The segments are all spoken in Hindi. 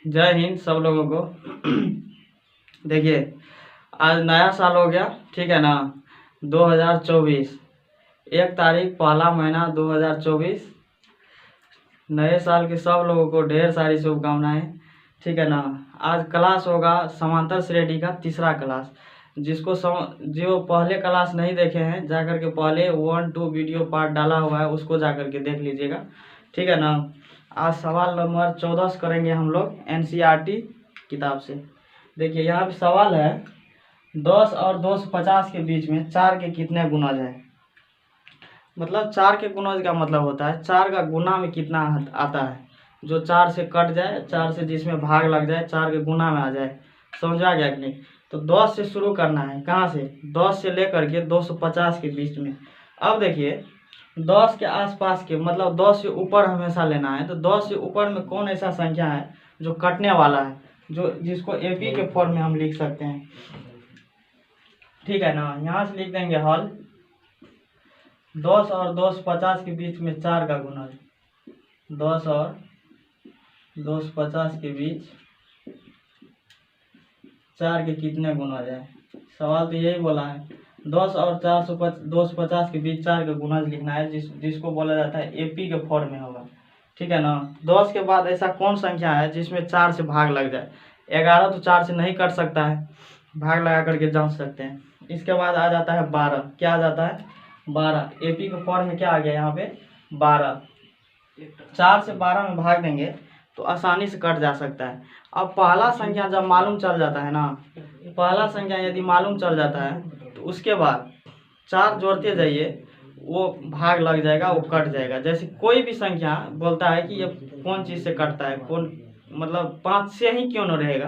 जय हिंद सब लोगों को। देखिए, आज नया साल हो गया, ठीक है ना। 2024 1 तारीख पहला महीना 2024। नए साल के सब लोगों को ढेर सारी शुभकामनाएं, ठीक है ना। आज क्लास होगा समांतर श्रेणी का तीसरा क्लास। जो पहले क्लास नहीं देखे हैं जाकर के पहले 1-2 वीडियो पार्ट डाला हुआ है, उसको जाकर के देख लीजिएगा, ठीक है ना। आज सवाल नंबर 14 करेंगे हम लोग NCERT किताब से। देखिए यहाँ पे सवाल है 10 और 250 के बीच में 4 के कितने गुणज है। मतलब 4 के गुणज का मतलब होता है 4 का गुना में कितना आता है, जो 4 से कट जाए, 4 से जिसमें भाग लग जाए, 4 के गुना में आ जाए। समझा गया कि नहीं। तो 10 से शुरू करना है। कहाँ से? 10 से लेकर के 250 के बीच में। अब देखिए 10 के आसपास के मतलब 10 से ऊपर हमेशा लेना है। तो 10 से ऊपर में कौन ऐसा संख्या है जो कटने वाला है, जो जिसको AP के फॉर्म में हम लिख सकते हैं, ठीक है ना। यहाँ से लिख देंगे हल 10 और 250 के बीच में 4 का गुणज। 10 और 250 के बीच 4 के कितने गुणज है। सवाल तो यही बोला है 10 और 250 के बीच 4 का गुणज लिखना है, जिसको बोला जाता है AP के फॉर्म में होगा, ठीक है ना। 10 के बाद ऐसा कौन संख्या है जिसमें 4 से भाग लग जाए। 11 तो 4 से नहीं कट सकता है, भाग लगा करके जांच सकते हैं। इसके बाद आ जाता है 12। क्या आ जाता है? 12। AP के फॉर्म में क्या आ गया यहाँ पे? 12। 4 से 12 में भाग देंगे तो आसानी से कट जा सकता है। अब पहला संख्या जब मालूम चल जाता है ना, पहला संख्या यदि मालूम चल जाता है तो उसके बाद 4 जोड़ते जाइए, वो भाग लग जाएगा, वो कट जाएगा। जैसे कोई भी संख्या बोलता है कि ये कौन चीज़ से कटता है, कौन मतलब 5 से ही क्यों न रहेगा।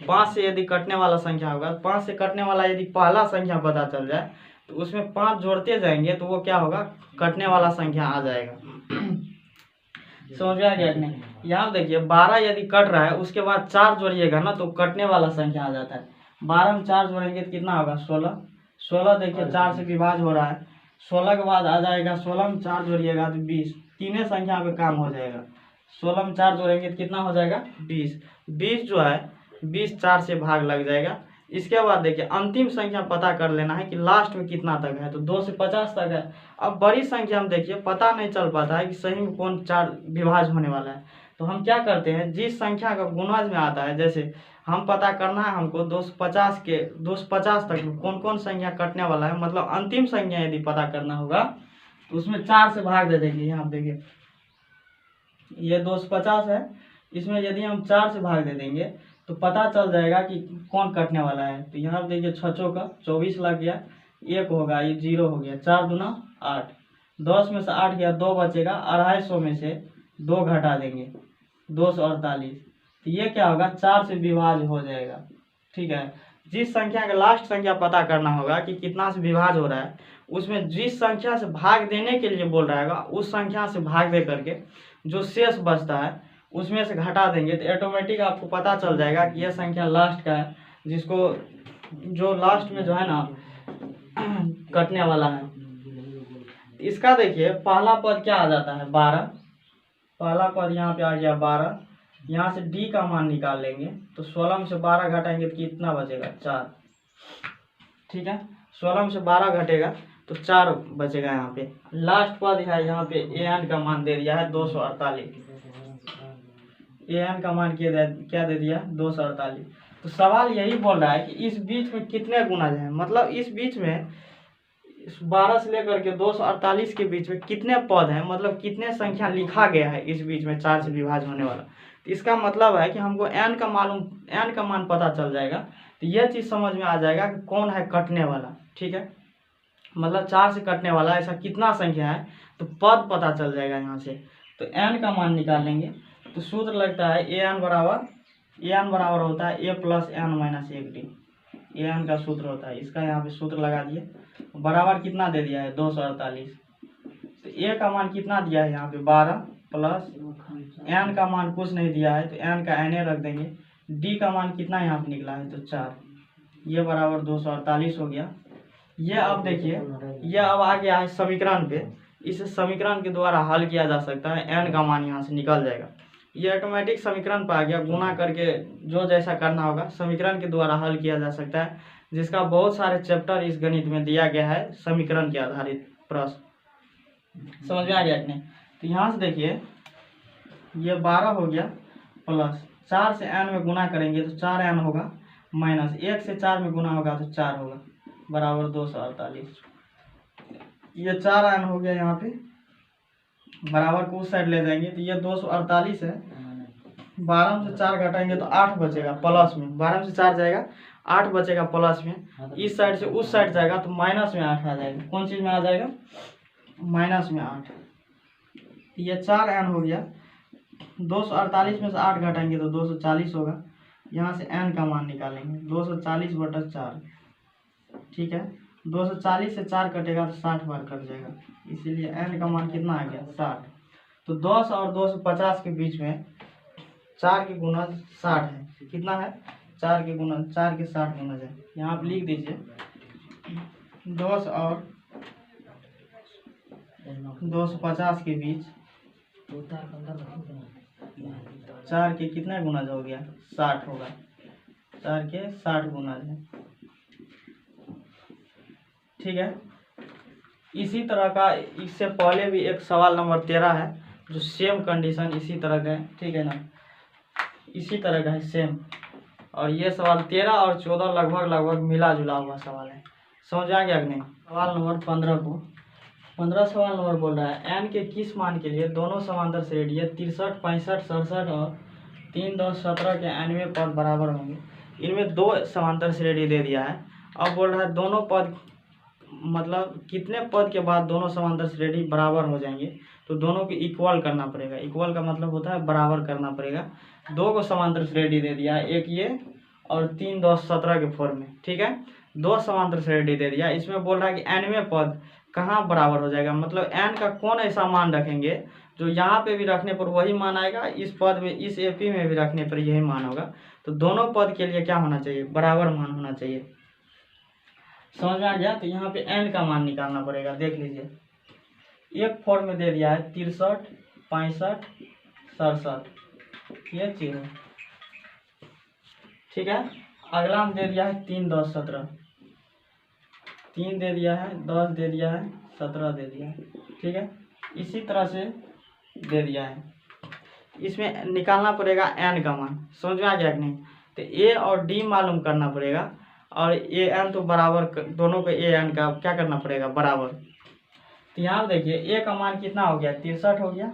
5 से यदि कटने वाला संख्या होगा, 5 से कटने वाला यदि पहला संख्या पता चल जाए तो उसमें 5 जोड़ते जाएंगे तो वो क्या होगा, कटने वाला संख्या आ जाएगा। समझ में आ गया कि नहीं। यहाँ देखिए 12 यदि कट रहा है, उसके बाद 4 जोड़िएगा ना तो कटने वाला संख्या आ जाता है। 12 में 4 जोड़ेंगे तो कितना होगा? 16। 16 देखिए 4 से विभाज्य हो रहा है। 16 के बाद आ जाएगा 16 में 4 जोड़िएगा तो 20। तीनों संख्या पे काम हो जाएगा। 16 में 4 जोड़ेंगे तो कितना हो जाएगा? 20। 20 जो है 20 4 से भाग लग जाएगा। इसके बाद देखिए अंतिम संख्या पता कर लेना है कि लास्ट में कितना तक है। तो 2 से 50 तक है। अब बड़ी संख्या में देखिए पता नहीं चल पाता है कि सही में कौन 4 विभाज्य होने वाला है। तो हम क्या करते हैं, जिस संख्या का गुणज में आता है, जैसे हम पता करना है हमको 250 तक में कौन कौन संख्या कटने वाला है, मतलब अंतिम संख्या यदि पता करना होगा तो उसमें 4 से भाग दे देंगे। यहाँ देखिए ये 250 है, इसमें यदि हम 4 से भाग दे देंगे तो पता चल जाएगा कि कौन कटने वाला है। तो यहाँ देखिए 6 का 24 लग गया, 1 होगा, ये 0 हो गया। 4 दूना 8। 10 में से 8 गया, 2 बचेगा। 250 में से 2 घटा देंगे, 248। तो ये क्या होगा, 4 से विभाज्य हो जाएगा, ठीक है। जिस संख्या का लास्ट संख्या पता करना होगा कि कितना से विभाज्य हो रहा है, उसमें जिस संख्या से भाग देने के लिए बोल रहा है उस संख्या से भाग दे करके जो शेष बचता है उसमें से घटा देंगे तो ऑटोमेटिक आपको पता चल जाएगा कि यह संख्या लास्ट का है, जिसको जो लास्ट में जो है ना कटने वाला है। इसका देखिए पहला पद क्या आ जाता है? 12। पहला पद यहाँ पे आ गया 12। यहाँ से D का मान निकाल लेंगे तो 16 में से 12 घटाएंगे तो कितना बचेगा? 4, ठीक है। 16 में से 12 घटेगा तो 4 बचेगा। यहाँ पे लास्ट पद है, यहाँ पे AN का मान दे दिया है 248। AN का मान क्या दे दिया? 248। तो सवाल यही बोल रहा है कि इस बीच में कितने गुणज हैं, मतलब इस बीच में 12 से लेकर के 248 के बीच में कितने पद हैं, मतलब कितने संख्या लिखा गया है इस बीच में 4 से विभाज्य होने वाला। तो इसका मतलब है कि हमको n का मान पता चल जाएगा तो यह चीज़ समझ में आ जाएगा कि कौन है कटने वाला, ठीक है। मतलब 4 से कटने वाला ऐसा कितना संख्या है तो पद पता चल जाएगा यहाँ से। तो n का मान निकाल लेंगे तो सूत्र लगता है AN बराबर होता है A + n - 1D। AN का सूत्र होता है, इसका यहाँ पे सूत्र लगा दिए। बराबर कितना दे दिया है? 248। तो A का मान कितना दिया है यहाँ पे? 12 प्लस n का मान कुछ नहीं दिया है तो n का na रख देंगे। D का मान कितना यहाँ पे निकला है? तो 4। ये बराबर 248 हो गया। ये अब देखिए ये अब आ गया है समीकरण पे। इस समीकरण के द्वारा हल किया जा सकता है, n का मान यहाँ से निकल जाएगा। ये ऑटोमेटिक समीकरण पर आ गया, गुना करके जो जैसा करना होगा समीकरण के द्वारा हल किया जा सकता है, जिसका बहुत सारे चैप्टर इस गणित में दिया गया है समीकरण के आधारित प्रश्न। समझ में आ गया कि नहीं? तो यहाँ से देखिए ये 12 हो गया प्लस 4 से n में गुना करेंगे तो 4n होगा, माइनस 1 से 4 में गुना होगा तो 4 होगा, बराबर 248। ये 4n हो गया, यहाँ पे बराबर को उस साइड ले जाएंगे तो ये 248 है। 12 में से 4 घटाएंगे तो 8 बचेगा प्लस में, 12 में से 4 जाएगा 8 बचेगा प्लस में, इस साइड से उस साइड जाएगा तो माइनस में 8 आ जाएगा। कौन चीज़ में आ जाएगा? माइनस में 8। ये 4n हो गया, 248 में से 8 घटाएंगे तो 240 होगा। यहाँ से n का मान निकालेंगे, 240/4, ठीक है। 240 से 4 कटेगा तो 60 बार कट जाएगा, इसीलिए n का मान कितना आ गया? 60। तो 10 और 250 के बीच में 4 के गुणज 60 है। कितना है? 4 के गुणज, 4 के 60 गुणज है। यहाँ आप लिख दीजिए 10 और 250 के बीच 4 के कितने गुणज हो गया? 60 होगा, 4 के 60 गुणज है, ठीक है। इसी तरह का इससे पहले भी एक सवाल नंबर 13 है जो सेम कंडीशन इसी तरह का है, ठीक है ना, इसी तरह का है सेम। और ये सवाल 13 और 14 लगभग मिला जुला हुआ सवाल है। समझ आ गया कि नहीं? सवाल नंबर 15 को 15 सवाल नंबर बोल रहा है n के किस मान के लिए दोनों समांतर श्रेणी 63, 65, 67 और 3, 10, 17 के nवें पद बराबर होंगे। इनमें 2 समांतर श्रेणी दे दिया है। अब बोल रहा है दोनों पद मतलब कितने पद के बाद दोनों समांतर श्रेणी बराबर हो जाएंगे, तो दोनों को इक्वल करना पड़ेगा। इक्वल का मतलब होता है बराबर करना पड़ेगा। 2 को समांतर श्रेणी दे दिया है, एक ये और 3, 10, 17 के फॉर्म में, ठीक है। 2 समांतर श्रेणी दे दिया, इसमें बोल रहा है कि nवें पद कहाँ बराबर हो जाएगा, मतलब n का कौन ऐसा मान रखेंगे जो यहाँ पे भी रखने पर वही मान आएगा, इस पद में, इस एपी में भी रखने पर यही मान होगा। तो दोनों पद के लिए क्या होना चाहिए? बराबर मान होना चाहिए। समझ में आ गया? तो यहाँ पे n का मान निकालना पड़ेगा। देख लीजिए एक फॉर्म में दे दिया है 63, 65, 67, ये चीज है, ठीक है। अगला में दे दिया है 3, 10, 17, 3 दे दिया है, 10 दे दिया है, 17 दे दिया है, ठीक है। इसी तरह से दे दिया है, इसमें निकालना पड़ेगा n का मान। समझ में आ गया कि नहीं? तो a और d मालूम करना पड़ेगा, और ए एन तो बराबर, दोनों को ए एन का क्या करना पड़ेगा? बराबर। तो यहाँ देखिए ए का मान कितना हो गया? 63 हो गया।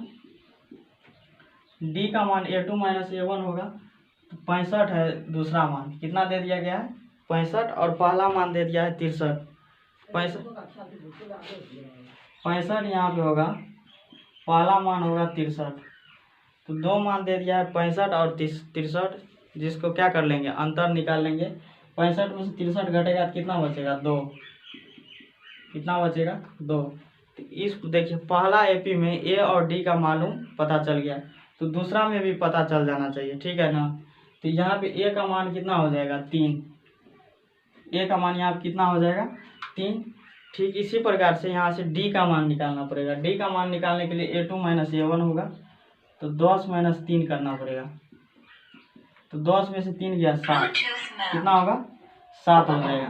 डी का मान A2 - A1 होगा, तो 65 है दूसरा मान। कितना दे दिया गया है? 65, और पहला मान दे दिया है 63। 65 यहाँ पे होगा, पहला मान होगा 63, तो 2 मान दे दिया है 65 और 63, जिसको क्या कर लेंगे? अंतर निकाल लेंगे। 65 में से 63 घटेगा तो कितना बचेगा? 2। कितना बचेगा? 2। तो इस देखिए पहला एपी में ए और डी का मालूम पता चल गया, तो दूसरा में भी पता चल जाना चाहिए, ठीक है ना। तो यहाँ पे ए का मान कितना हो जाएगा? 3। ए का मान यहाँ पे कितना हो जाएगा? 3। ठीक इसी प्रकार से यहाँ से डी का मान निकालना पड़ेगा। डी का मान निकालने के लिए A2 - A1 होगा, तो 10 - 3 करना पड़ेगा। तो 10 में से 3 गया 7, कितना होगा? 7 हो जाएगा।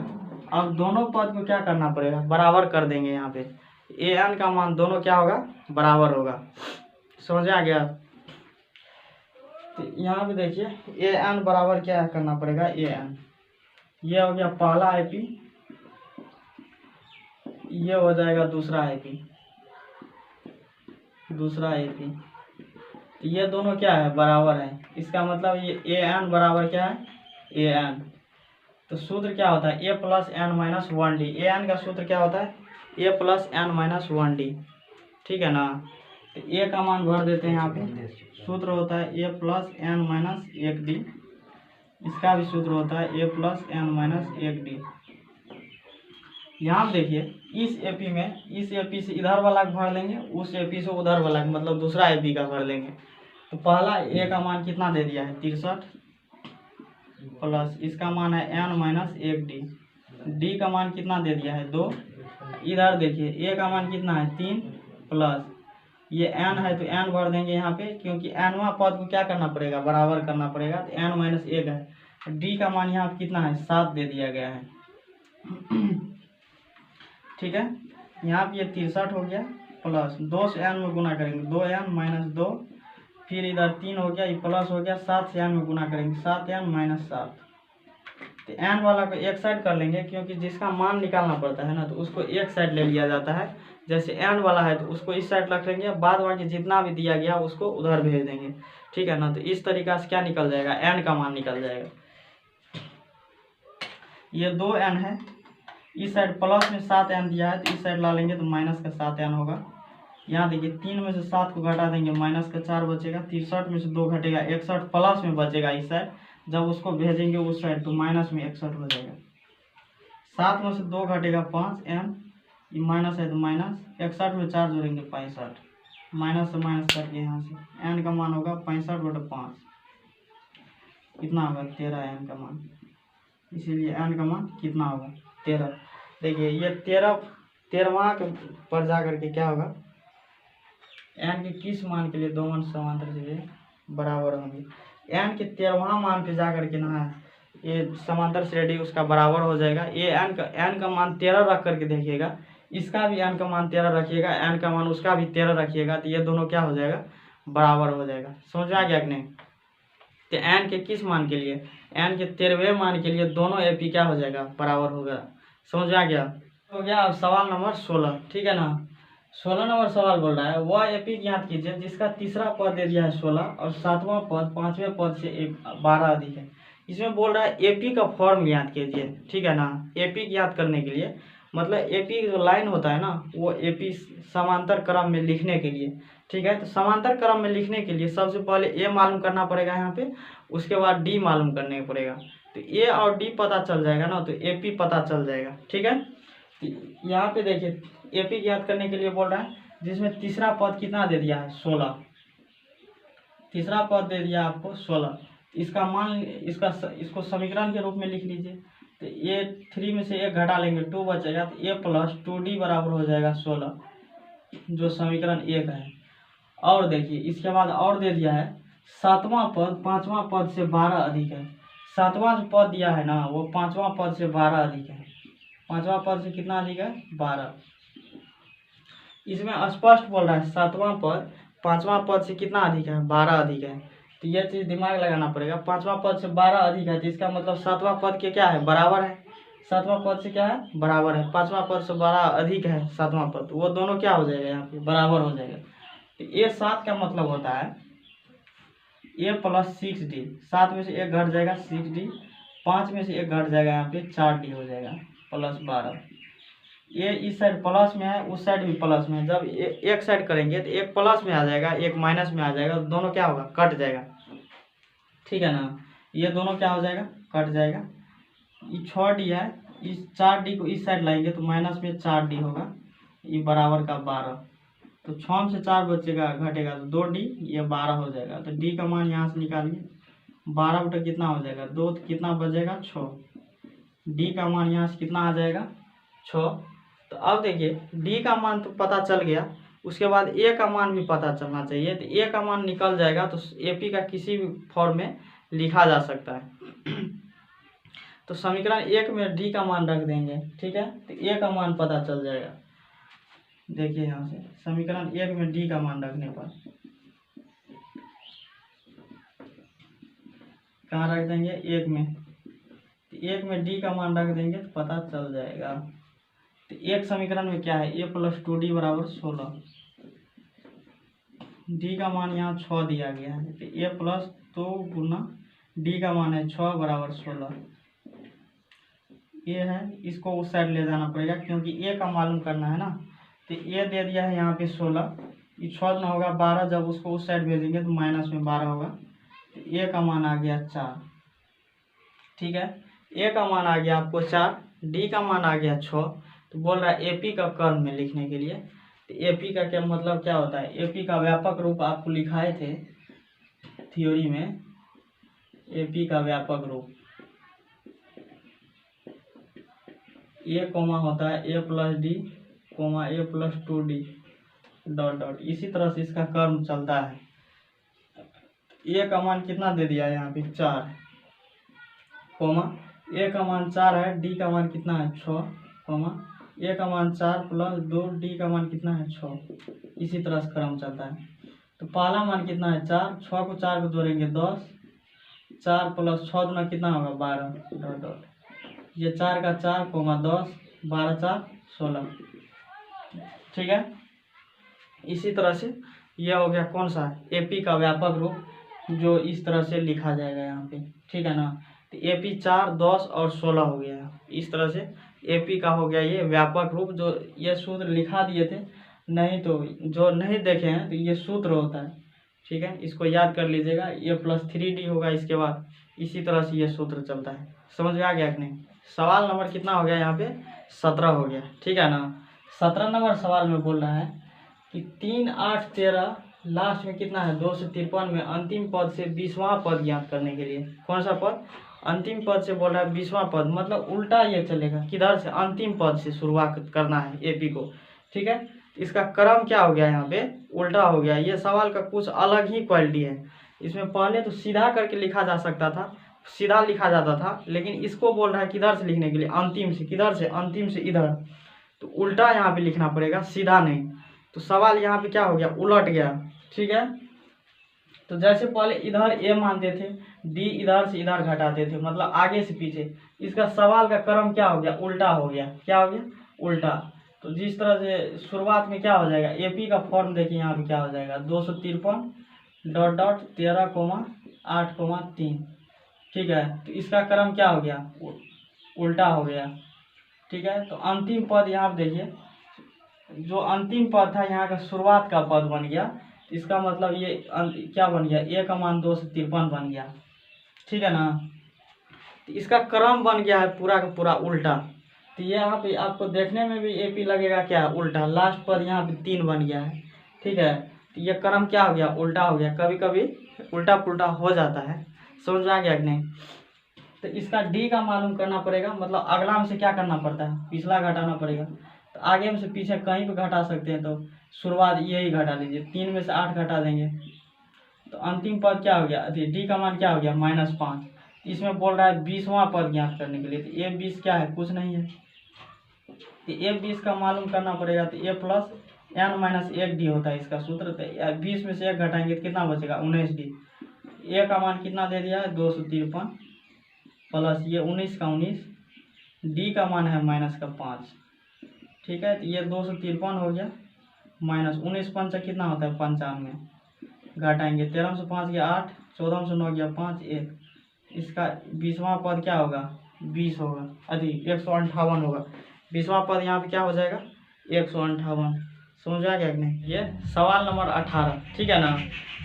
अब दोनों पद को क्या करना पड़ेगा? बराबर कर देंगे। यहाँ पे ए एन का मान दोनों क्या होगा? बराबर होगा। समझ आ गया? तो यहाँ पे देखिए ए एन बराबर क्या करना पड़ेगा? ए एन, ये हो गया पहला आईपी, ये हो जाएगा दूसरा आईपी, दूसरा आईपी। ये दोनों क्या है? बराबर है। इसका मतलब ये ए एन बराबर क्या है? A N. तो सूत्र क्या होता है? ए plus N minus 1d। A N का सूत्र क्या होता है? ए प्लस एन माइनस 1d, ठीक है ना। तो ए का मान भर देते हैं यहाँ पे। सूत्र होता है ए प्लस एन माइनस 1d। इसका भी सूत्र होता है ए प्लस एन माइनस 1d। यहाँ देखिए इस एपी में, इस एपी से इधर वाला भर लेंगे, उस एपी से उधर वाला, मतलब दूसरा एपी का भर लेंगे। तो पहला ए का मान कितना दे दिया है? 63, प्लस इसका मान है एन माइनस 1d। डी का मान कितना दे दिया है? 2। इधर देखिए ए का मान कितना है? 3, प्लस ये एन है तो एन भर देंगे यहाँ पे, क्योंकि एनवा पद को क्या करना पड़ेगा, बराबर करना पड़ेगा। तो एन माइनस 1 है। डी का मान यहाँ पे कितना है, 7 दे दिया गया है। ठीक है, यहाँ पे ये 63 हो गया, प्लस 2 से एन में गुना करेंगे 2n माइनस 2, फिर इधर 3 हो गया, ये प्लस हो गया, 7 से एन में गुना करेंगे 7n माइनस 7। तो एन वाला को एक साइड कर लेंगे, क्योंकि जिसका मान निकालना पड़ता है ना तो उसको एक साइड ले लिया जाता है। जैसे एन वाला है तो उसको इस साइड रख लेंगे, बाद बाकी जितना भी दिया गया उसको उधर भेज देंगे। ठीक है ना, तो इस तरीका से क्या निकल जाएगा, एन का मान निकल जाएगा। ये 2n है, इस साइड प्लस में 7n दिया है तो इस साइड ला लेंगे तो माइनस का 7n होगा। यहाँ देखिए 3 में से 7 को घटा देंगे, माइनस का 4 बचेगा, 63 में से 2 घटेगा 61, प्लस में बचेगा इस साइड। जब उसको भेजेंगे उस साइड तो माइनस में 61 हो जाएगा। 7 में से 2 घटेगा 5n, ये माइनस है तो माइनस, 61 में 4 जोड़ेंगे 65, माइनस से माइनस करके यहाँ से n का मान होगा 65/5, कितना होगा 13 n का मान। इसीलिए n का मान कितना होगा 13। देखिए ये 13वां पर जा करके क्या होगा, n के किस मान के लिए दो मान समांतर से बराबर होंगे। n के 13वां मान पे जा करके ना ये समांतर श्रेणी उसका बराबर हो जाएगा। ये n का मान 13 रख करके देखिएगा, इसका भी n का मान 13 रखिएगा, n का मान उसका भी 13 रखिएगा, तो ये दोनों क्या हो जाएगा, बराबर हो जाएगा। समझ में आ गया कि नहीं। तो n के किस मान के लिए, n के 13वें मान के लिए दोनों एपी क्या हो जाएगा, बराबर होगा। समझ में आ गया। हो गया। अब सवाल नंबर 16, ठीक है ना। 16 नंबर सवाल बोल रहा है, वह एपी ज्ञात कीजिए जिसका तीसरा पद दे दिया है 16 और 7वां पद 5वें पद से 12 अधिक है। इसमें बोल रहा है एपी का फॉर्म ज्ञात कीजिए। ठीक है ना, एपी ज्ञात करने के लिए मतलब एपी जो लाइन होता है ना वो एपी समांतर क्रम में लिखने के लिए। ठीक है, तो समांतर क्रम में लिखने के लिए सबसे पहले ए मालूम करना पड़ेगा यहाँ पे, उसके बाद डी मालूम करने पड़ेगा। तो ए और डी पता चल जाएगा ना तो एपी पता चल जाएगा। ठीक है, यहाँ पे देखिए एपी ज्ञात करने के लिए बोल रहा है जिसमें तीसरा पद कितना दे दिया है 16, तीसरा पद दे दिया आपको 16। इसका मान इसको समीकरण के रूप में लिख लीजिए। तो ये 3 में से 1 घटा लेंगे 2 बचेगा, तो ए प्लस 2d बराबर हो जाएगा 16, जो समीकरण 1 है। और देखिए इसके बाद और दे दिया है 7वां पद 5वां पद से 12 अधिक है। 7वां जो पद दिया है ना वो 5वां पद से 12 अधिक है। 5वां पद से कितना अधिक है, 12। इसमें स्पष्ट बोल रहा है 7वां पद 5वां पद से कितना अधिक है, 12 अधिक है। तो यह चीज दिमाग लगाना पड़ेगा। 5वां पद से 12 अधिक है तो इसका मतलब 7वां पद के क्या है, बराबर है। 7वां पद से क्या है, बराबर है। 5वां पद से 12 अधिक है 7वां पद, वो दोनों क्या हो जाएगा, यहाँ पे बराबर हो जाएगा। तो ये 7 का मतलब होता है ए प्लस 6d। 7 में से 1 घट जाएगा 6d, 5 में से 1 घट जाएगा, यहाँ पे 4d हो जाएगा प्लस 12। ये इस साइड प्लस में है, उस साइड भी प्लस में है। जब एक साइड करेंगे तो एक प्लस में आ जाएगा, एक माइनस में आ जाएगा, तो दोनों क्या होगा, कट जाएगा। ठीक है ना, ये दोनों क्या हो जाएगा, कट जाएगा। ये 6d है, इस 4d को इस साइड लाएंगे तो माइनस में 4d होगा, ये बराबर का 12। तो 6 में से 4 बचेगा घटेगा तो 2d, ये 12 हो जाएगा। तो d का मान यहाँ से निकालिए, 12 बटा कितना हो जाएगा 2, तो कितना बचेगा 6। d का मान यहाँ से कितना आ जाएगा 6। तो अब देखिए d का मान तो पता चल गया, उसके बाद a का मान भी पता चलना चाहिए। तो a का मान निकल जाएगा तो एपी का किसी भी फॉर्म में लिखा जा सकता है। तो समीकरण 1 में d का मान रख देंगे। ठीक है, तो a का मान पता चल जाएगा। देखिए यहाँ से समीकरण 1 में d का मान रखने पर कहाँ रख देंगे, 1 में। तो 1 में d का मान रख देंगे तो पता चल जाएगा। तो एक समीकरण में क्या है, ए प्लस 2d बराबर 16। d का मान यहाँ 6 दिया गया है, तो ए प्लस 2 गुना d का मान है 6 बराबर 16। ये है, इसको उस साइड ले जाना पड़ेगा क्योंकि ए का मालूम करना है ना। तो ए दे दिया है यहाँ पे 16, ये 6 ना होगा 12, जब उसको उस साइड भेजेंगे तो माइनस में 12 होगा। तो ए का मान आ गया 4। ठीक है, ए का मान आ गया आपको 4, डी का मान आ गया 6। तो बोल रहा है एपी का कर्म में लिखने के लिए। तो एपी का क्या मतलब क्या होता है, एपी का व्यापक रूप आपको लिखाए थे थ्योरी में। एपी का व्यापक रूप ए कोमा होता है ए प्लस डी कोमा ए प्लस 2d डॉट डॉट। इसी तरह से इसका कर्म चलता है। ए का मान कितना दे दिया है यहाँ पे 4, कोमा ए का मान 4 है, डी का मान कितना है 6, कोमा ए का मान 4 प्लस 2, डी का मान कितना है 6। इसी तरह से क्रम चलता है। तो पहला मान कितना है 4, 6 को 4 को जोड़ेंगे 10, 4 प्लस 6 दूना कितना होगा 12, डॉट डॉट। ये 4 का 4, कोमा 10, 12 4 16। ठीक है, इसी तरह से यह हो गया कौन सा एपी का व्यापक रूप, जो इस तरह से लिखा जाएगा यहाँ पे। ठीक है ना, तो एपी 4, 10 और 16 हो गया। इस तरह से एपी का हो गया ये व्यापक रूप। जो ये सूत्र लिखा दिए थे, नहीं तो जो नहीं देखे हैं तो ये सूत्र होता है। ठीक है, इसको याद कर लीजिएगा। ये प्लस 3D होगा इसके बाद। इसी तरह से ये सूत्र चलता है। समझ में आ गया कि नहीं? सवाल नंबर कितना हो गया यहाँ पे 17 हो गया। ठीक है ना, 17 नंबर सवाल में बोल रहा है कि 3, 8, 13 लास्ट में कितना है 253 में अंतिम पद से 20वां पद ज्ञात करने के लिए। कौन सा पद? अंतिम पद से बोल रहा है 20वां पद, मतलब उल्टा ये चलेगा। किधर से? अंतिम पद से शुरुआत करना है एपी को। ठीक है, इसका क्रम क्या हो गया यहाँ पे? उल्टा हो गया। ये सवाल का कुछ अलग ही क्वालिटी है। इसमें पहले तो सीधा करके लिखा जा सकता था, सीधा लिखा जाता था, लेकिन इसको बोल रहा है किधर से लिखने के लिए? अंतिम से। किधर से? अंतिम से इधर। तो उल्टा यहाँ पे लिखना पड़ेगा, सीधा नहीं। तो सवाल यहाँ पे क्या हो गया? उलट गया। ठीक है, तो जैसे पहले इधर ए मानते थे, डी इधर से इधर घटाते थे, मतलब आगे से पीछे। इसका सवाल का क्रम क्या हो गया? उल्टा हो गया। क्या हो गया? उल्टा। तो जिस तरह से शुरुआत में क्या हो जाएगा? एपी का फॉर्म देखिए यहाँ पे क्या हो जाएगा 253 डॉट डॉट 13,8,3। ठीक है, तो इसका क्रम क्या हो गया? उल्टा हो गया। ठीक है, तो अंतिम पद यहाँ पे देखिए, जो अंतिम पद था यहाँ का शुरुआत का पद बन गया। इसका मतलब ये क्या बन गया? ए का मान 253 बन गया। ठीक है ना, तो इसका क्रम बन गया है पूरा का पूरा उल्टा। तो ये यहाँ पे आपको देखने में भी एपी लगेगा क्या? उल्टा। लास्ट पद यहाँ पे 3 बन गया है। ठीक है, तो ये क्रम क्या हो गया? उल्टा हो गया। कभी कभी उल्टा पुल्टा हो जाता है। समझ आ गया कि नहीं? तो इसका डी का मालूम करना पड़ेगा, मतलब अगला में से क्या करना पड़ता है? पिछला घटाना पड़ेगा। तो आगे में से पीछे कहीं भी घटा सकते हैं, तो शुरुआत यही घटा लीजिए। 3 में से 8 घटा देंगे तो अंतिम पद क्या हो गया? डी का मान क्या हो गया? -5। इसमें बोल रहा है 20वां पद ज्ञात करने के लिए। तो ए 20 क्या है? कुछ नहीं है। तो ए 20 का मालूम करना पड़ेगा। तो ए प्लस n-1 डी होता है इसका सूत्र। तो 20 में से 1 घटाएंगे तो कितना बचेगा? 19D। ए का मान कितना दे दिया है? 253 प्लस ये 19 का 19, डी का मान है -5। ठीक है, तो ये 253 हो गया माइनस 19 पंचा कितना होता है? 95। घटाएंगे 13 से 5 गया 8, 14 से 9 गया 5, 1। इसका 20वां पद क्या होगा? 20 होगा, अधिक 158 होगा। 20वां पद यहाँ पे क्या हो जाएगा? 158। समझ आ गया कि नहीं? ये सवाल नंबर 18। ठीक है ना,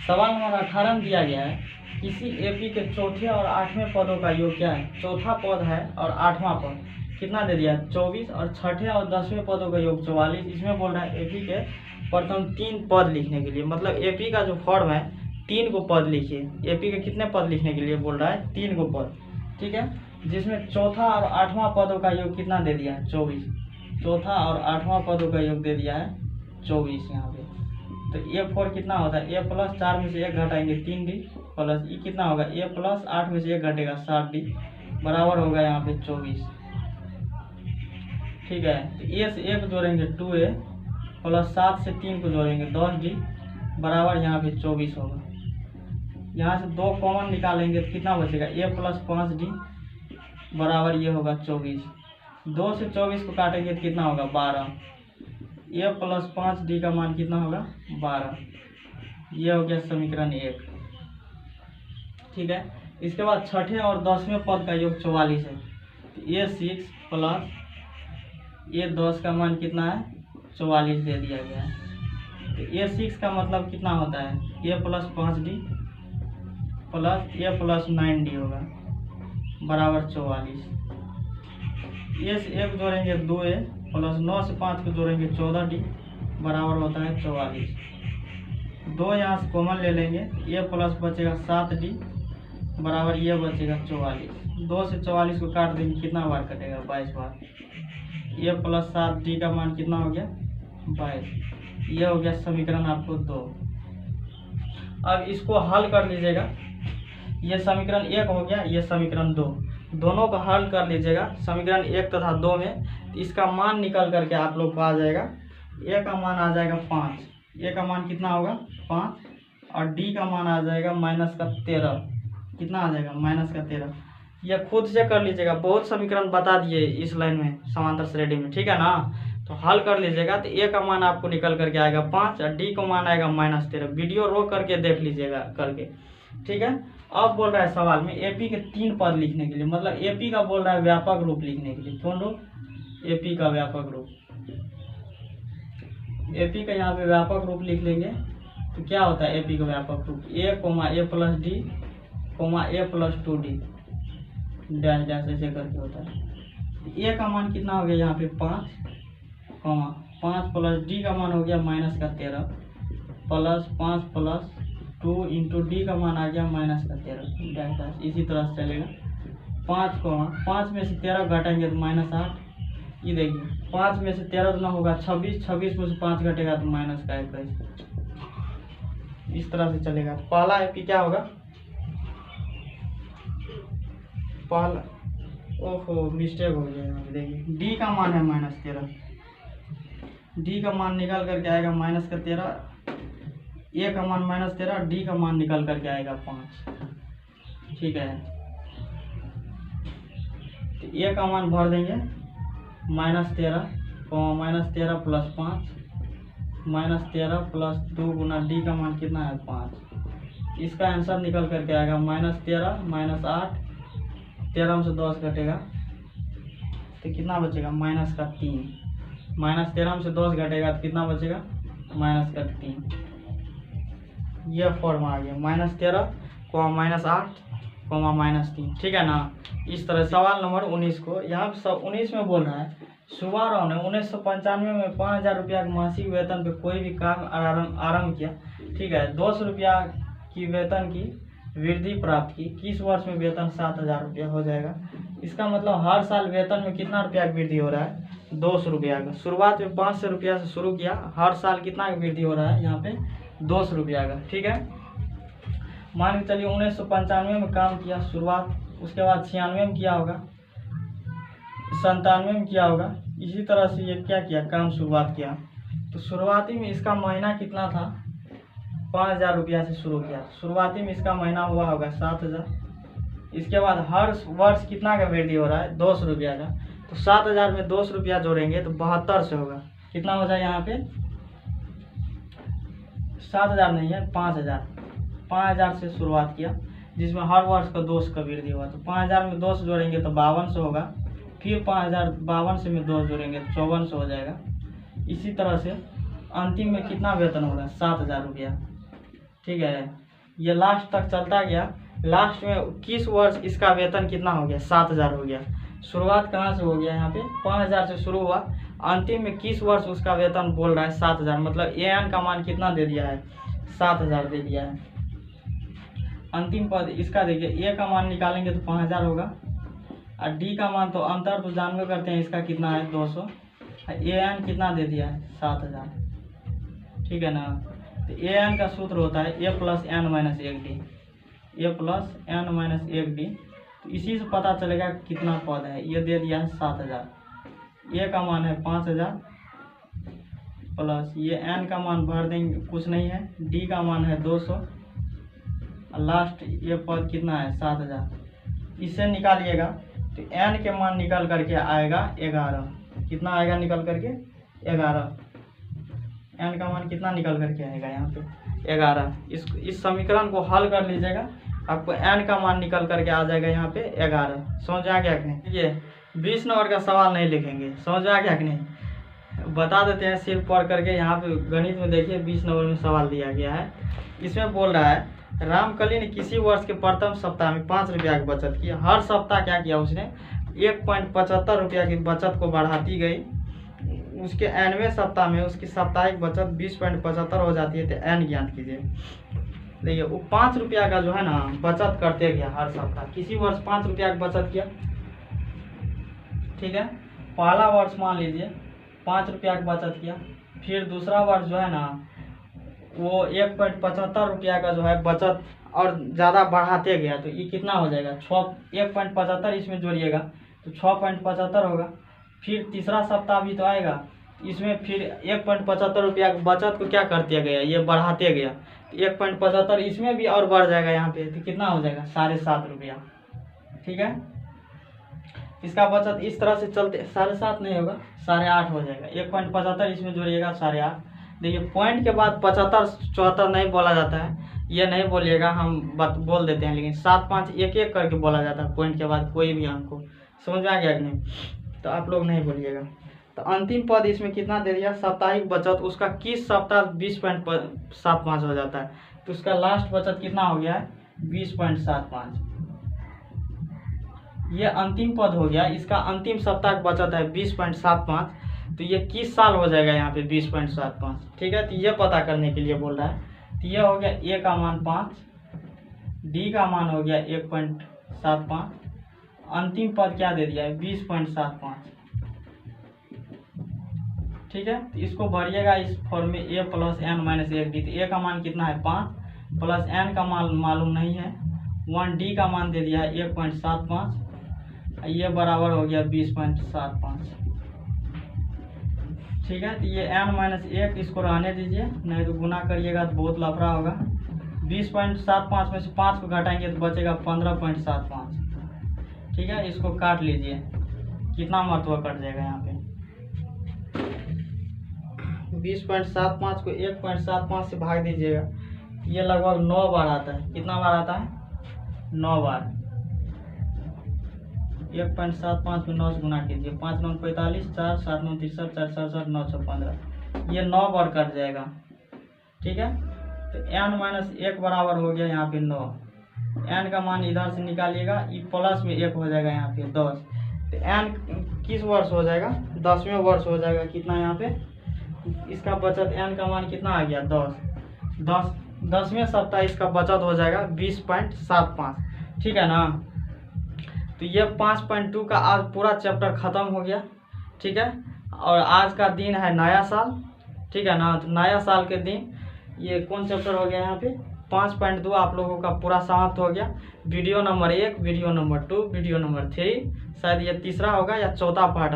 सवाल नंबर 18 में दिया गया है किसी एपी के चौथे और 8वें पदों का योग क्या है? चौथा पद है और 8वां पद कितना दे दिया? 24, और छठे और 10वें पदों का योग 44। इसमें बोल रहा है एपी के प्रथम 3 पद लिखने के लिए, मतलब एपी का जो फॉर्म है 3 को पद लिखिए। एपी के कितने पद लिखने के लिए बोल रहा है? 3 को पद। ठीक है, जिसमें चौथा और 8वां पदों का योग कितना दे दिया है? 24। चौथा और 8वां पदों का योग दे दिया है 24 यहाँ पे। तो A4 कितना होता है? A प्लस 4 में से 1 घटाएंगे 3D प्लस ई कितना होगा? A प्लस 8 में से 1 घटेगा 7D बराबर होगा यहाँ पे 24। ठीक है, तो A से 1 जोड़ेंगे 2A प्लस 7 से 3 को जोड़ेंगे 10D बराबर यहाँ पे 24 होगा। यहाँ से 2 कॉमन निकालेंगे तो कितना बचेगा? A प्लस 5D बराबर ये होगा 24। 2 से 24 को काटेंगे तो कितना होगा? 12। A प्लस 5D का मान कितना होगा? 12। ये हो गया समीकरण 1। ठीक है, इसके बाद छठे और 10वें पद का योग 44 है। तो A6 प्लस A10 का मान कितना है? 44 दे दिया गया है। तो A6 का मतलब कितना होता है? A plus 5D plus A plus 9D होगा बराबर 44। A से 1 जोड़ेंगे 2A प्लस 9 से 5 को जोड़ेंगे 14D बराबर होता है 44। 2 यहाँ से कॉमन ले लेंगे, A प्लस बचेगा 7D बराबर ये बचेगा 44। 2 से 44 को काट देंगे, कितना बार कटेगा? 22 बार। A प्लस 7D का मान कितना हो गया? 22। ये हो गया समीकरण आपको 2। अब इसको हल कर लीजिएगा, ये समीकरण 1 हो गया, ये समीकरण 2, दोनों का हल कर लीजिएगा समीकरण 1 तथा 2 में। तो इसका मान निकल करके आप लोग को आ जाएगा, ए का मान आ जाएगा 5, ए का मान कितना होगा 5, और डी का मान आ जाएगा -13, कितना आ जाएगा -13। यह खुद से कर लीजिएगा, बहुत समीकरण बता दिए इस लाइन में समांतर श्रेणी में, ठीक है ना। तो हल कर लीजिएगा, तो ए का मान आपको निकल करके आएगा 5 और डी का मान आएगा -13। वीडियो रोक करके देख लीजिएगा करके, ठीक है। अब बोल रहा है सवाल में एपी के 3 पद लिखने के लिए, मतलब एपी का बोल रहा है व्यापक रूप लिखने के लिए। कौन रूप? एपी का व्यापक रूप। एपी का यहाँ पे व्यापक रूप लिख लेंगे तो क्या होता है एपी का व्यापक रूप, A plus D A plus 2d dash dash ऐसे करके होता है। ए का मान कितना हो गया यहाँ पे 5 प्लस डी का मान हो गया -13 प्लस 5 प्लस 2 इंटू डी का मान आ गया -13 डैश डैश। इसी तरह से चलेगा। 5 में से 13 घटाएंगे तो -8। ये देखिए 5 में से 13 ना होगा 26, 26 में से 5 घटेगा तो -21। इस तरह से चलेगा। पहला एपी क्या होगा, पहला, ओहो मिस्टेक हो गया यहाँ पे, देखिए डी का मान है -13, डी का मान निकल करके आएगा -13, ए का मान -13, डी का मान निकल करके आएगा 5, ठीक है। तो ए का मान भर देंगे -13 प्लस 5 -13 प्लस 2 गुना डी का मान कितना है 5। इसका आंसर निकल करके आएगा -13 -8, 13 में से 10 घटेगा तो कितना बचेगा -3, -13 में से 10 घटेगा तो कितना बचेगा -3। यह फॉर्म आ गया -13, -8, -3, ठीक है ना। इस तरह सवाल नंबर 19 को यहाँ पे 19 में बोल रहा है सुब्बाराव ने 1995 में 5000 रुपया के मासिक वेतन पे कोई भी काम आरंभ किया, ठीक है। 200 रुपया की वेतन की वृद्धि प्राप्त की, किस वर्ष में वेतन 7000 रुपया हो जाएगा। इसका मतलब हर साल वेतन में कितना रुपया की वृद्धि हो रहा है 200 रुपया का। शुरुआत में 500 रुपया से शुरू किया, हर साल कितना की वृद्धि हो रहा है यहाँ पे 200 रुपया का, ठीक है। मान के चलिए 1995 में काम किया शुरुआत, उसके बाद 96 में किया होगा, 97 में किया होगा। इसी तरह से ये क्या किया काम शुरुआत किया। तो शुरुआती में इसका महीना कितना था 5000 रुपया से शुरू किया, शुरुआती में इसका महीना हुआ होगा 7000। इसके बाद हर वर्ष कितना का वृद्धि हो रहा है 200 रुपया का। तो 7000 में 200 रुपया जोड़ेंगे तो 72 से होगा, कितना हो जाए यहाँ पे 7000 नहीं है 5000 से शुरुआत किया, जिसमें हर वर्ष का 200 का वृद्धि हुआ। तो 5000 में 200 जोड़ेंगे तो 5200 होगा, फिर 5200 में 2 जोड़ेंगे तो 5400 हो जाएगा। इसी तरह से अंतिम में कितना वेतन होगा 7000 रुपया, ठीक है। ये लास्ट तक चलता गया, लास्ट में किस वर्ष इसका वेतन कितना हो गया 7000 हो गया। शुरुआत कहाँ से हो गया यहाँ पे 5000 से शुरू हुआ, अंतिम में किस वर्ष उसका वेतन बोल रहा है 7000, मतलब एन का मान कितना दे दिया है 7000 दे दिया है। अंतिम पद इसका देखिए ए का मान निकालेंगे तो 5000 होगा, और डी का मान तो अंतर तो जानवे करते हैं इसका कितना है 200, ए एन कितना दे दिया है 7000, ठीक है ना। तो ए एन का सूत्र होता है ए प्लस एन माइनस 1d, ए प्लस एन माइनस 1d। तो इसी से पता चलेगा कितना पद है, ये दे दिया है 7000, ए का मान है 5000 प्लस ये एन का मान भर देंगे कुछ नहीं है, डी का मान है 200, लास्ट ये पद कितना है 7000। इसे निकालिएगा तो एन के मान निकल करके आएगा 11, कितना आएगा निकल करके 11, एन का मान कितना निकल करके आएगा यहाँ पे 11। इस समीकरण को हल कर लीजिएगा, आपको एन का मान निकल करके आ जाएगा यहाँ पे 11। समझ आ गया कि नहीं। ये 20 नंबर का सवाल नहीं लिखेंगे, समझ आ गया कि नहीं, बता देते हैं सिर्फ पढ़ करके। यहाँ पे गणित में देखिए 20 नंबर में सवाल दिया गया है, इसमें बोल रहा है रामकली ने किसी वर्ष के प्रथम सप्ताह में 5 रुपया की बचत की। हर सप्ताह क्या किया उसने 1.75 रुपया की बचत को बढ़ाती गई। उसके एनवें सप्ताह में उसकी साप्ताहिक बचत 20.75 हो जाती है। तो एन ज्ञात कीजिए। देखिए वो 5 रुपया का जो है ना बचत करते गया हर सप्ताह, किसी वर्ष 5 रुपया की बचत किया, ठीक है। पहला वर्ष मान लीजिए 5 रुपया की बचत किया, फिर दूसरा वर्ष जो है ना वो 1.75 रुपया का जो है बचत और ज़्यादा बढ़ाते गया, तो ये कितना हो जाएगा 1.75 इसमें जोड़िएगा तो 6.75 होगा। फिर तीसरा सप्ताह भी तो आएगा, इसमें फिर 1.75 रुपया बचत को क्या करते गया, ये बढ़ाते गया, 1.75 इसमें भी और बढ़ जाएगा यहाँ पे, तो कितना हो जाएगा 7.5 रुपया। ठीक है, इसका बचत इस तरह से चलते 7.5 नहीं होगा 8.5 हो जाएगा। 1.75 इसमें जोड़िएगा 8.5। देखिए पॉइंट के बाद 75 74 नहीं बोला जाता है, ये नहीं बोलिएगा, हम बोल देते हैं, लेकिन 7 5 एक एक करके बोला जाता है पॉइंट के बाद कोई भी अंक को। समझ में आ गया कि नहीं, तो आप लोग नहीं बोलिएगा। तो अंतिम पद इसमें कितना दे दिया, साप्ताहिक बचत उसका किस सप्ताह 20.75 हो जाता है, तो उसका लास्ट बचत कितना हो गया है 20.75। ये अंतिम पद हो गया, इसका अंतिम सप्ताह का बचत है 20.75, तो ये किस साल हो जाएगा यहाँ पे 20.75। ठीक है, तो ये पता करने के लिए बोल रहा है। तो ये हो गया ए का मान 5, डी का मान हो गया 1.75, अंतिम पद क्या दे दिया है 20.75। ठीक है, तो इसको भरिएगा इस फॉर्म में a + n - 1 डी। तो ए का मान कितना है 5 प्लस n का मान मालूम नहीं है 1, डी का मान दे दिया है 1.75, ये बराबर हो गया 20.75। ठीक है, तो ये n - 1 इसको रहने दीजिए, नहीं तो गुना करिएगा तो बहुत लफड़ा होगा। 20.75 में से 5 को घटाएंगे तो बचेगा 15.75। ठीक है, इसको काट लीजिए, कितना महत्व कट जाएगा यहाँ पे। 20.75 को 1.75 से भाग दीजिएगा, ये लगभग 9 बार आता है। कितना बार आता है 9 बार। 1.75 में 9 से गुना कीजिए, 5 9 45, 4 7 9 63, 4 67 9 6 15, ये 9 बार कट जाएगा। ठीक है, तो n - 1 बराबर हो गया यहाँ पे 9, n का मान इधर से निकालिएगा, ये प्लस में 1 हो जाएगा यहाँ पे 10। तो n किस वर्ष हो जाएगा 10वें वर्ष हो जाएगा। कितना यहाँ पे इसका बचत n का मान कितना आ गया 10वें सप्ताह इसका बचत हो जाएगा 20.75। ठीक है ना, तो ये 5.2 का आज पूरा चैप्टर खत्म हो गया। ठीक है, और आज का दिन है नया साल। ठीक है ना, तो नया साल के दिन ये कौन चैप्टर हो गया यहाँ पे 5.2 आप लोगों का पूरा समाप्त हो गया। Video number 1, video number 2, video number 3, शायद ये तीसरा होगा या चौथा पार्ट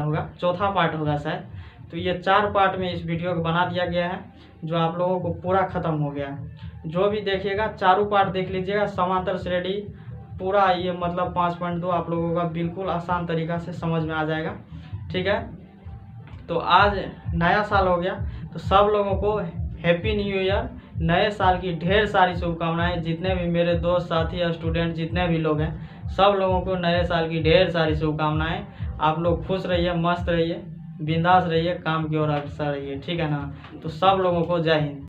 होगा शायद। तो ये 4 पार्ट में इस वीडियो को बना दिया गया है, जो आप लोगों को पूरा खत्म हो गया है। जो भी देखिएगा चारों पार्ट देख लीजिएगा समांतर श्रेणी पूरा, ये मतलब 5.2 आप लोगों का बिल्कुल आसान तरीका से समझ में आ जाएगा। ठीक है, तो आज नया साल हो गया, तो सब लोगों को हैप्पी न्यू ईयर, नए साल की ढेर सारी शुभकामनाएं। जितने भी मेरे दोस्त साथी स्टूडेंट जितने भी लोग हैं, सब लोगों को नए साल की ढेर सारी शुभकामनाएं। आप लोग खुश रहिए, मस्त रहिए, बिंदास रहिए, काम की ओर अग्रसर रहिए। ठीक है ना, तो सब लोगों को जय हिंद।